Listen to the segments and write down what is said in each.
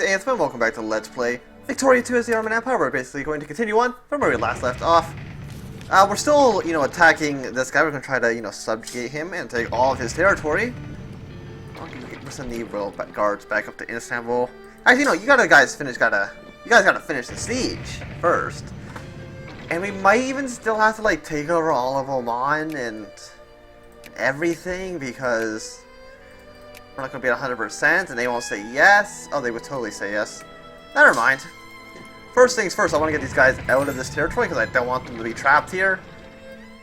and welcome back to Let's Play Victoria 2 as the Ottoman Empire. We're basically going to continue on from where we last left off. We're still, attacking this guy. We're going to try to, subjugate him and take all of his territory. We'll send the royal guards back up to Istanbul. Actually, no, you guys gotta finish the siege first. And we might even still have to, take over all of Oman and everything, because we're not going to be at 100%, and they won't say yes. Oh, they would totally say yes. Never mind. First things first, I want to get these guys out of this territory, because I don't want them to be trapped here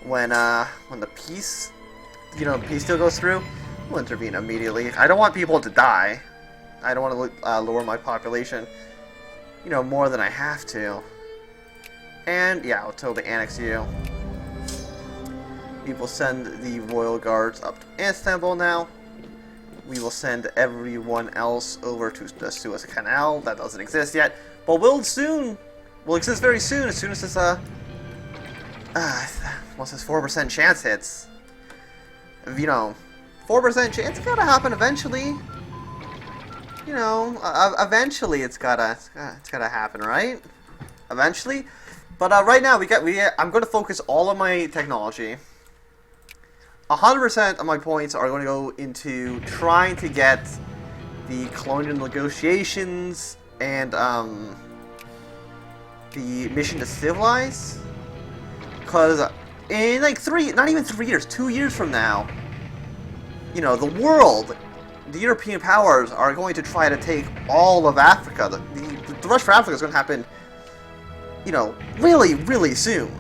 when the peace, peace deal goes through. We'll intervene immediately. I don't want people to die. I don't want to lower my population, more than I have to. And, yeah, I'll totally annex you. We will send the royal guards up to Istanbul now. We will send everyone else over to the Suez Canal. That doesn't exist yet, but will exist very soon, as soon as this, what's this 4% chance hits. 4% chance, it's gotta happen eventually. Eventually it's gotta happen, right? Eventually. But right now I'm gonna focus all of my technology. 100% of my points are going to go into trying to get the colonial negotiations and the mission to civilize. Because in not even 3 years, 2 years from now, the world, the European powers are going to try to take all of Africa. The rush for Africa is going to happen, really, really soon.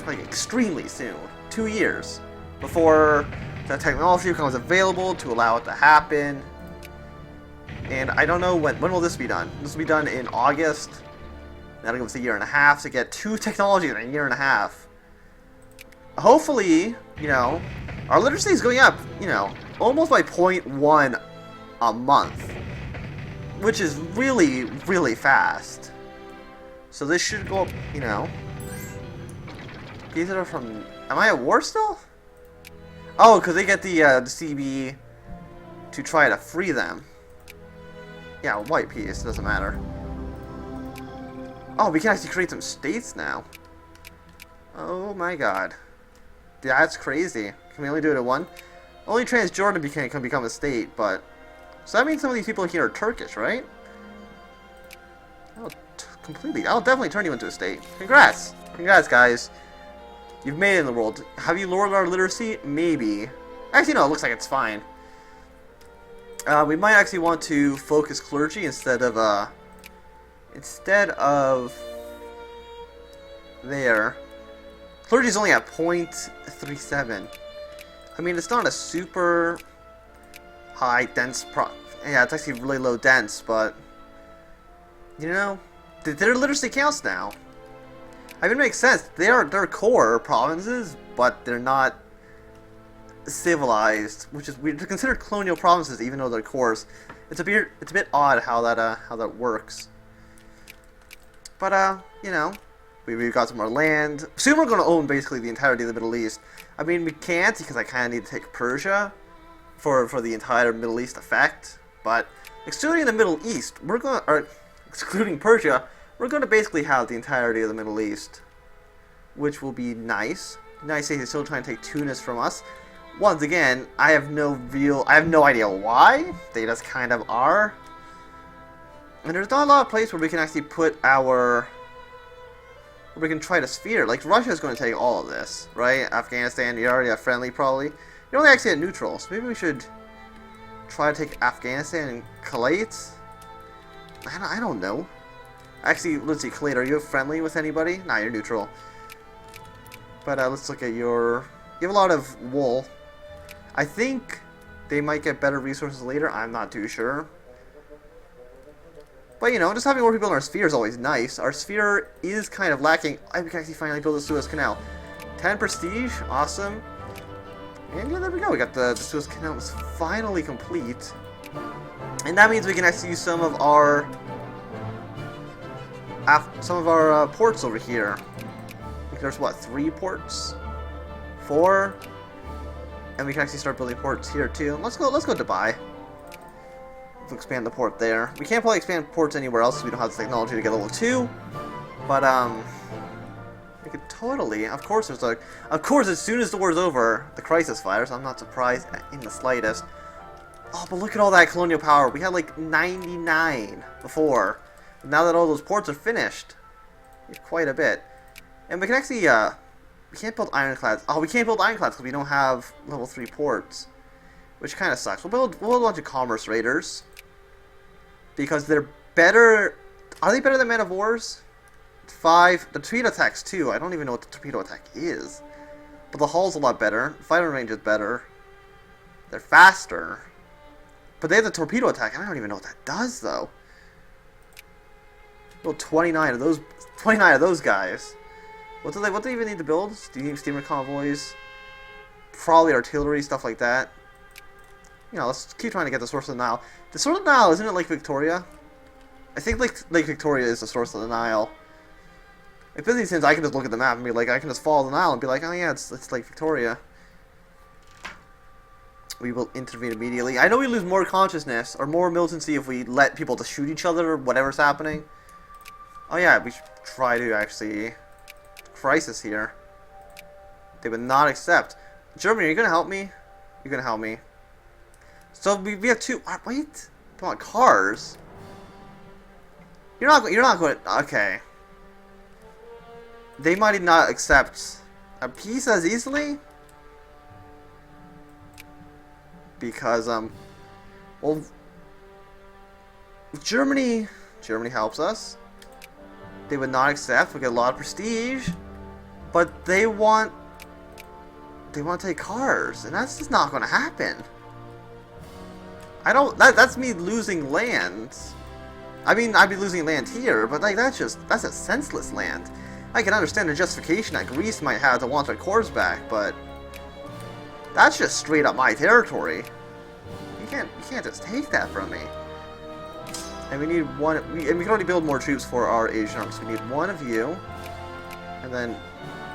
Extremely soon. 2 years. Before the technology becomes available to allow it to happen. And I don't know when will this be done. This will be done in August. That'll give us a year and a half to get 2 technologies in a year and a half. Hopefully, our literacy is going up, almost by 0.1 a month. Which is really, really fast. So this should go up, These are from... Am I at war still? Oh, because they get the CB to try to free them. Yeah, white peace, doesn't matter. Oh, we can actually create some states now. Oh my god. That's crazy. Can we only do it at one? Only Transjordan can become a state, but... So that means some of these people here are Turkish, right? Oh, completely. I'll definitely turn you into a state. Congrats! Congrats, guys. You've made it in the world. Have you lowered our literacy? Maybe. Actually, no, it looks like it's fine. We might actually want to focus clergy instead of there. Clergy's only at 0.37. I mean, it's not a super high dense yeah, it's actually really low dense, but their literacy counts now. I mean, it makes sense. They're core provinces, but they're not civilized, which is weird. They're considered colonial provinces, even though they're cores. It's a bit odd how that works. But we've got some more land. Soon we're going to own basically the entirety of the Middle East. I mean, we can't because I kind of need to take Persia for the entire Middle East effect. But excluding the Middle East, excluding Persia, we're going to basically have the entirety of the Middle East, which will be nice. United States is still trying to take Tunis from us. Once again, I have no idea why. They just kind of are. And there's not a lot of places where we can actually put where we can try to sphere. Like, Russia's going to take all of this, right? Afghanistan, you already have friendly, probably. You're only actually at neutral, so maybe we should try to take Afghanistan and Kuwait. I don't know. Actually, let's see, Kuwait, are you friendly with anybody? Nah, you're neutral. But let's look at you have a lot of wool. I think they might get better resources later. I'm not too sure. But, just having more people in our sphere is always nice. Our sphere is kind of lacking. We can actually finally build the Suez Canal. 10 prestige, awesome. And yeah, there we go. We got the Suez Canal is finally complete. And that means we can actually use some of our ports over here. I think there's 3 ports? 4? And we can actually start building ports here too. Let's go Dubai. expand the port there. We can't probably expand ports anywhere else because we don't have the technology to get level 2. But, we could totally... Of course, as soon as the war's over, the crisis fires. I'm not surprised in the slightest. Oh, but look at all that colonial power. We had like 99 before. But now that all those ports are finished, we have quite a bit. And we can actually, we can't build ironclads. Oh, we can't build ironclads because we don't have level 3 ports. Which kind of sucks. We'll build a bunch of commerce raiders. Because they're better... Are they better than men of wars? 5. The torpedo attack's 2. I don't even know what the torpedo attack is. But the hull's a lot better. Fighting range is better. They're faster. But they have the torpedo attack. I don't even know what that does, though. Build 29 of those guys. What do they even need to build? Steamer convoys. Probably artillery, stuff like that. You know, let's keep trying to get the source of the Nile. The source of the Nile, isn't it Lake Victoria? I think Lake Victoria is the source of the Nile. Like, busy since I can just look at the map and be like, I can just follow the Nile and be like, oh yeah, it's Lake Victoria. We will intervene immediately. I know we lose more consciousness or more militancy if we let people just shoot each other or whatever's happening. Oh yeah, we should try to actually... Crisis here. They would not accept. Germany, are you gonna help me? You're gonna help me. So we have 2... Wait. Come on, cars. You're not going... Okay. They might not accept a peace as easily. Because, well... Germany helps us. They would not accept. We get a lot of prestige. But they want to take cars. And that's just not going to happen. That's me losing land. I mean, I'd be losing land here, but like that's a senseless land. I can understand the justification that Greece might have to want their cores back, but that's just straight up my territory. You can't just take that from me. And we need one. And we can already build more troops for our Asian armies. We need 1 of you, and then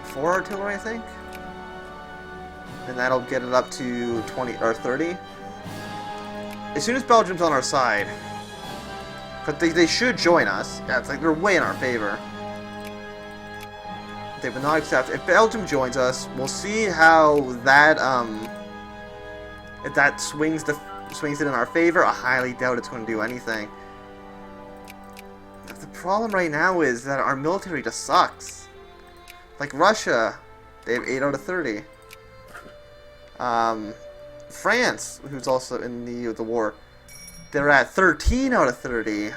4 artillery, I think. And that'll get it up to 20 or 30. As soon as Belgium's on our side, but they should join us. Yeah, it's like they're way in our favor. They would not accept. If Belgium joins us, we'll see how that if that swings it in our favor. I highly doubt it's going to do anything. The problem right now is that our military just sucks. Like Russia, they have 8 out of 30. France, who's also in the war, they're at 13 out of 30.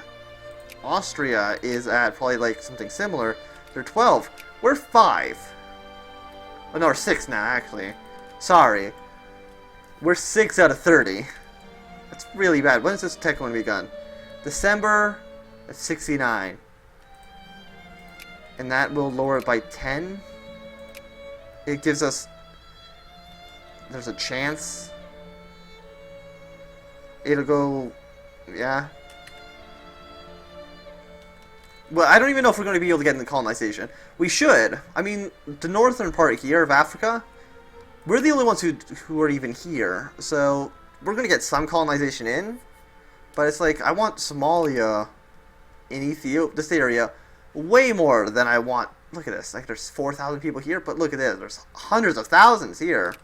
Austria is at probably like something similar. They're 12. We're 5. Oh no, we're 6 now, actually. Sorry. We're 6 out of 30. That's really bad. When is this tech going to be done? December of 69. And that will lower it by 10. It gives us... There's a chance. It'll go... Yeah. Well, I don't even know if we're going to be able to get into colonization. We should. I mean, the northern part here of Africa, we're the only ones who are even here. So, we're going to get some colonization in. But it's like, I want Somalia in Ethiopia, this area, way more than I want. Look at this. Like, there's 4,000 people here, but look at this. There's hundreds of thousands here.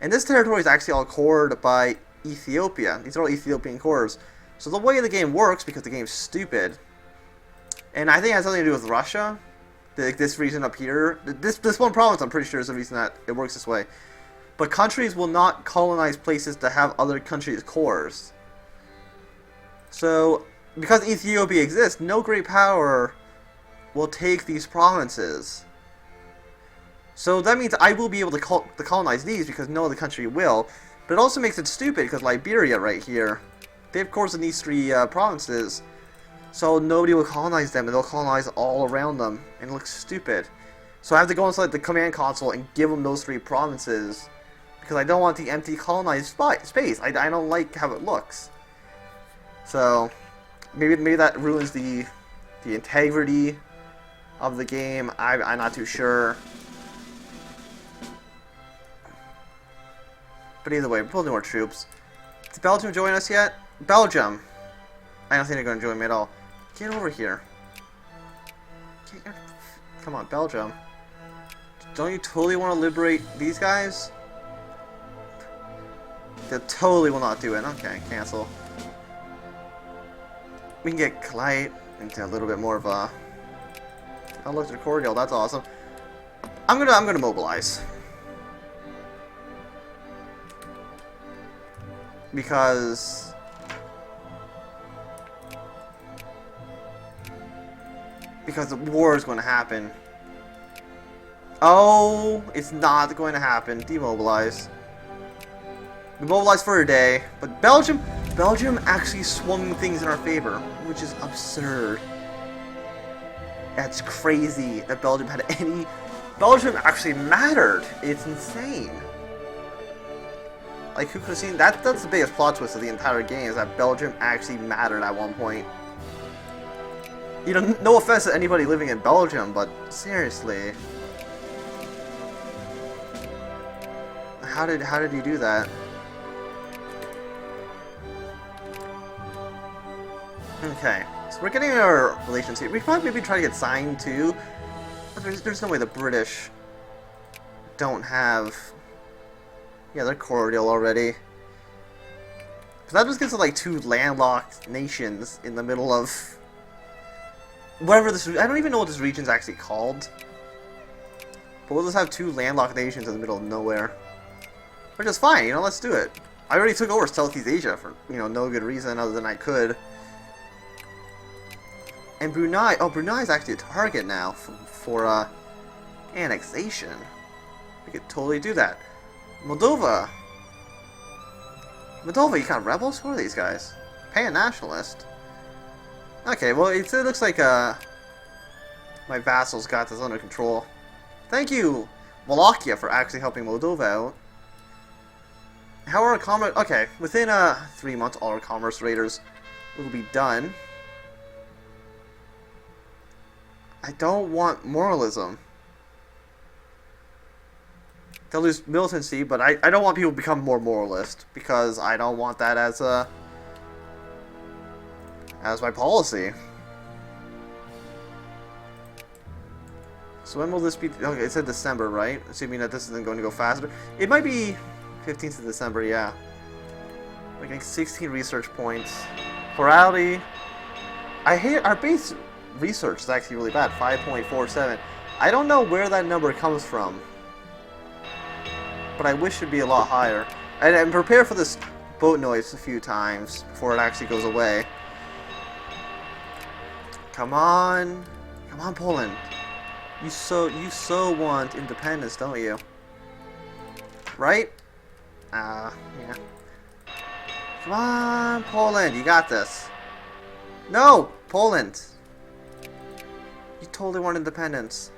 And this territory is actually all cored by Ethiopia. These are all Ethiopian cores. So the way the game works, because the game's stupid, and I think it has something to do with Russia, this reason up here, this one province I'm pretty sure is the reason that it works this way. But countries will not colonize places to have other countries' cores. So, because Ethiopia exists, no great power will take these provinces. So that means I will be able to colonize these because no other country will. But it also makes it stupid because Liberia right here, they have cores in these 3 provinces. So nobody will colonize them and they'll colonize all around them. And it looks stupid. So I have to go inside the command console and give them those 3 provinces. Because I don't want the empty colonized space. I don't like how it looks. So maybe that ruins the integrity of the game. I'm not too sure. But either way, we're building more troops. Did Belgium join us yet? Belgium. I don't think they're going to join me at all. Get over here. Come on, Belgium. Don't you totally want to liberate these guys? They totally will not do it. Okay, cancel. We can get Clyde into a little bit more of a... Oh, look, they're cordial. That's awesome. I'm gonna mobilize. Because... the war is going to happen. Oh, it's not going to happen. Demobilize. We mobilized for a day, but Belgium actually swung things in our favor, which is absurd. That's crazy that Belgium had any... Belgium actually mattered. It's insane. Like, who could have seen that? That's the biggest plot twist of the entire game, is that Belgium actually mattered at one point. You know, no offense to anybody living in Belgium, but seriously. How did you do that? Okay, so we're getting our relations here. We could probably maybe try to get signed too. But there's no way the British don't have... Yeah, they're cordial already. But that just gives us like two landlocked nations in the middle of... whatever this... I don't even know what this region's actually called. But we'll just have two landlocked nations in the middle of nowhere. Which is fine, you know, let's do it. I already took over Southeast Asia for, you know, no good reason other than I could. And Brunei... Oh, Brunei is actually a target now for annexation. We could totally do that. Moldova. Moldova, you got rebels? Who are these guys? Pan-nationalist. Okay, well, it looks like my vassals got this under control. Thank you, Wallachia, for actually helping Moldova out. How are our commerce... Okay, within 3 months, all our commerce raiders will be done. I don't want moralism. They'll lose militancy, but I don't want people to become more moralist, because I don't want that as my policy. So when will this be? Okay, it said December, right? Assuming that this isn't going to go faster. It might be 15th of December, yeah. We're getting 16 research points. Plurality. I hate our base research is actually really bad. 5.47. I don't know where that number comes from, but I wish it'd be a lot higher. And prepare for this boat noise a few times before it actually goes away. Come on, Poland. You so want independence, don't you? Right? Yeah. Come on, Poland, you got this. No, Poland. You totally want independence.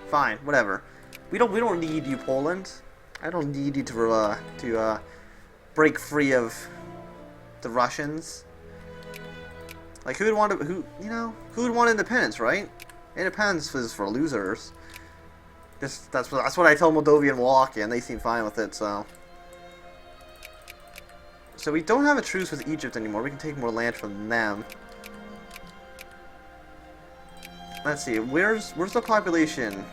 Fine, whatever. We don't need you, Poland. I don't need you to break free of the Russians. Like, who would want independence, right? Independence is for losers. That's what I tell Moldovan and Wallachia, and they seem fine with it. So we don't have a truce with Egypt anymore. We can take more land from them. Let's see. Where's the population?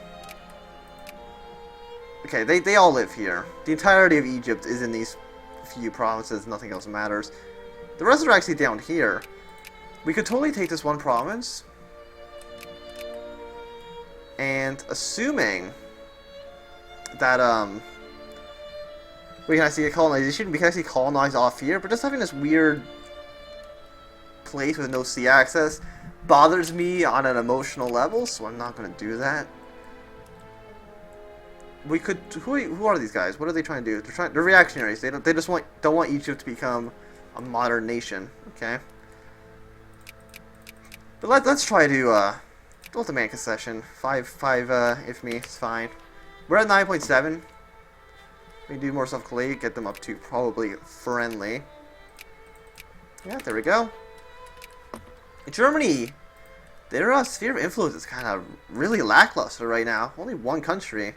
Okay, they all live here. The entirety of Egypt is in these few provinces. Nothing else matters. The rest are actually down here. We could totally take this one province. And assuming that we can actually get colonization, we can actually colonize off here, but just having this weird place with no sea access bothers me on an emotional level, so I'm not going to do that. We could... Who are these guys? What are they trying to do? They're reactionaries. They just don't want Egypt to become a modern nation. Okay. But let's try to don't demand concession. 5 if me, it's fine. We're at 9.7. We can do more stuff, collate, get them up to probably friendly. Yeah, there we go. In Germany, their sphere of influence is kind of really lackluster right now. Only one country.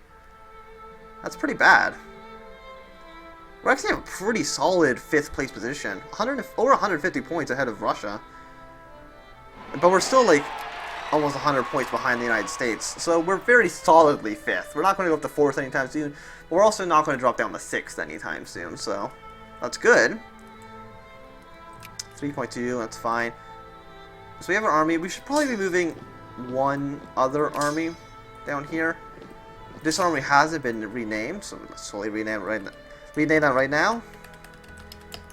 That's pretty bad. We're actually have a pretty solid 5th place position. Over 150 points ahead of Russia. But we're still like almost 100 points behind the United States. So we're very solidly 5th. We're not going to go up to 4th anytime soon. But we're also not going to drop down to 6th anytime soon. So that's good. 3.2, that's fine. So we have an army. We should probably be moving one other army down here. This army hasn't been renamed, so let's totally rename that right now.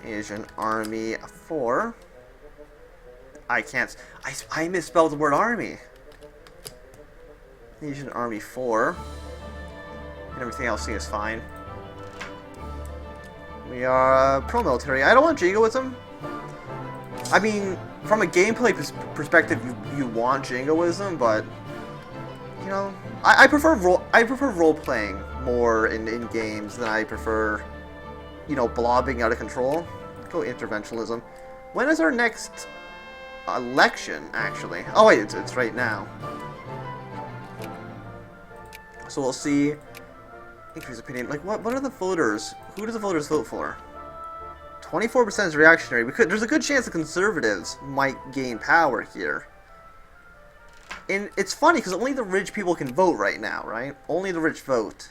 Asian Army 4. I misspelled the word army. Asian Army 4. And everything else seems fine. We are pro-military. I don't want jingoism. I mean, from a gameplay perspective, you want jingoism, but you know, I prefer role playing more in games than I prefer, you know, blobbing out of control. Go interventionism. When is our next election, actually? Oh wait, it's right now. So we'll see. Increase opinion. Like, what are the voters? Who do the voters vote for? 24% is reactionary. There's a good chance the conservatives might gain power here. And it's funny because only the rich people can vote right now, right? Only the rich vote.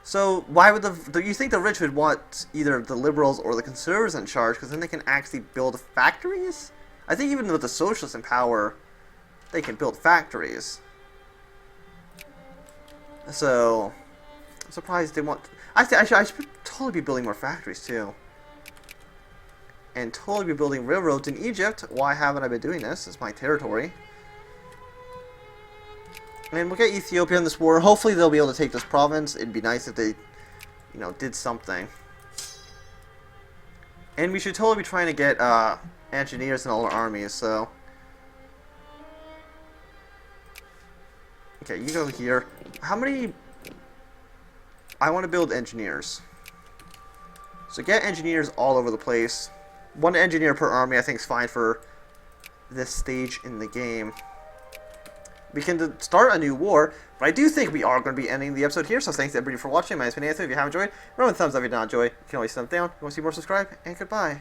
So why would do you think the rich would want either the liberals or the conservatives in charge? Because then they can actually build factories. I think even with the socialists in power, they can build factories. So I'm surprised they want. I should totally be building more factories too. And totally be building railroads in Egypt. Why haven't I been doing this? It's my territory. And we'll get Ethiopia in this war. Hopefully they'll be able to take this province. It'd be nice if they, you know, did something. And we should totally be trying to get engineers in all our armies, so. Okay, you go here. How many... I want to build engineers. So get engineers all over the place. One engineer per army I think is fine for this stage in the game. We can start a new war, but I do think we are going to be ending the episode here, so thanks everybody for watching. My name is Anthony. If you have enjoyed, remember the thumbs up if you did not enjoy. You can always thumbs down. If you want to see more, subscribe, and goodbye.